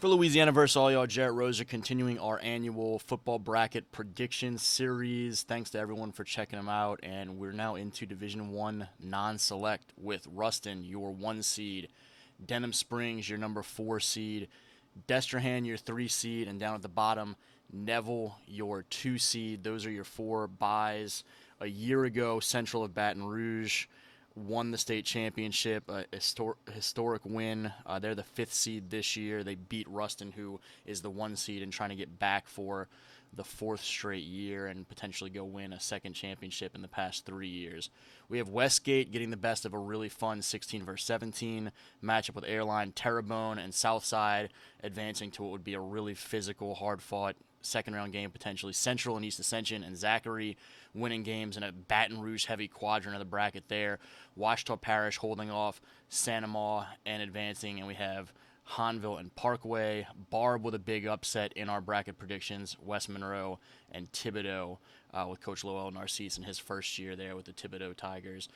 For Louisiana versus all y'all, Jarrett Roser continuing our annual football bracket prediction series. Thanks to everyone for checking them out. And we're now into Division I Non-Select with Ruston, your 1 seed, Denham Springs, your number 4 seed, Destrehan, your 3 seed, and down at the bottom, Neville, your 2 seed. Those are your 4 byes. A year ago, Central of Baton Rouge won the state championship, a historic win. They're the 5th seed this year. They beat Ruston, who is the 1 seed, and trying to get back for the 4th straight year and potentially go win a second championship in the past 3 years. We have Westgate getting the best of a really fun 16 versus 17 matchup with Airline, Terrebonne, and Southside advancing to what would be a really physical, hard-fought second-round game potentially. Central and East Ascension and Zachary winning games in a Baton Rouge-heavy quadrant of the bracket there. Ouachita Parish holding off Santa Maw and advancing, and we have Hanville and Parkway. Barb with a big upset in our bracket predictions. West Monroe and Thibodaux with Coach Lowell Narcisse in his first year there with the Thibodaux Tigers.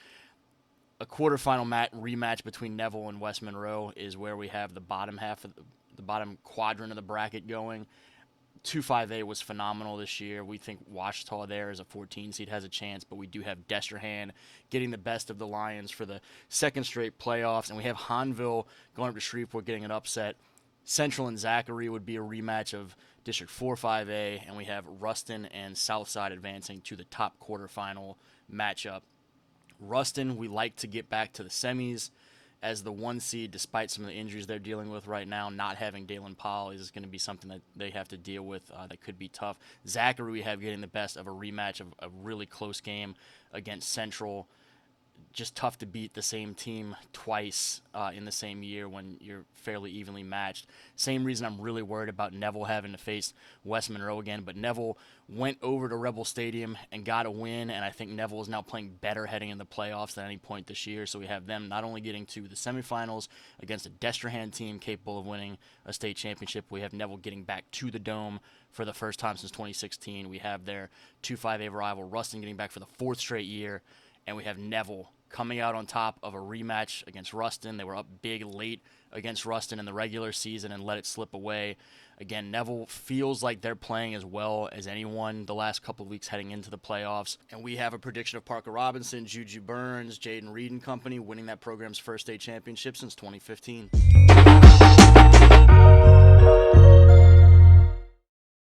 A quarterfinal rematch between Neville and West Monroe is where we have the bottom half of the bottom quadrant of the bracket going. 2-5A was phenomenal this year. We think Ouachita there as a 14 seed has a chance, but we do have Destrehan getting the best of the Lions for the second straight playoffs, and we have Hanville going up to Shreveport getting an upset. Central and Zachary would be a rematch of District 4-5A, and we have Ruston and Southside advancing to the top quarterfinal matchup. Ruston, we like to get back to the semis as the 1 seed, despite some of the injuries they're dealing with right now. Not having Dalen Powell is going to be something that they have to deal with that could be tough. Zachary, we have getting the best of a rematch of a really close game against Central. Just tough to beat the same team twice in the same year when you're fairly evenly matched. Same reason I'm really worried about Neville having to face West Monroe again, but Neville went over to Rebel Stadium and got a win, and I think Neville is now playing better heading in the playoffs than any point this year, so we have them not only getting to the semifinals against a Destrehan team capable of winning a state championship, we have Neville getting back to the Dome for the first time since 2016. We have their 2-5A rival Ruston getting back for the 4th straight year, and we have Neville coming out on top of a rematch against Ruston. They were up big late against Ruston in the regular season and let it slip away. Again, Neville feels like they're playing as well as anyone the last couple of weeks heading into the playoffs. And we have a prediction of Parker Robinson, Juju Burns, Jaden Reed and company winning that program's first state championship since 2015.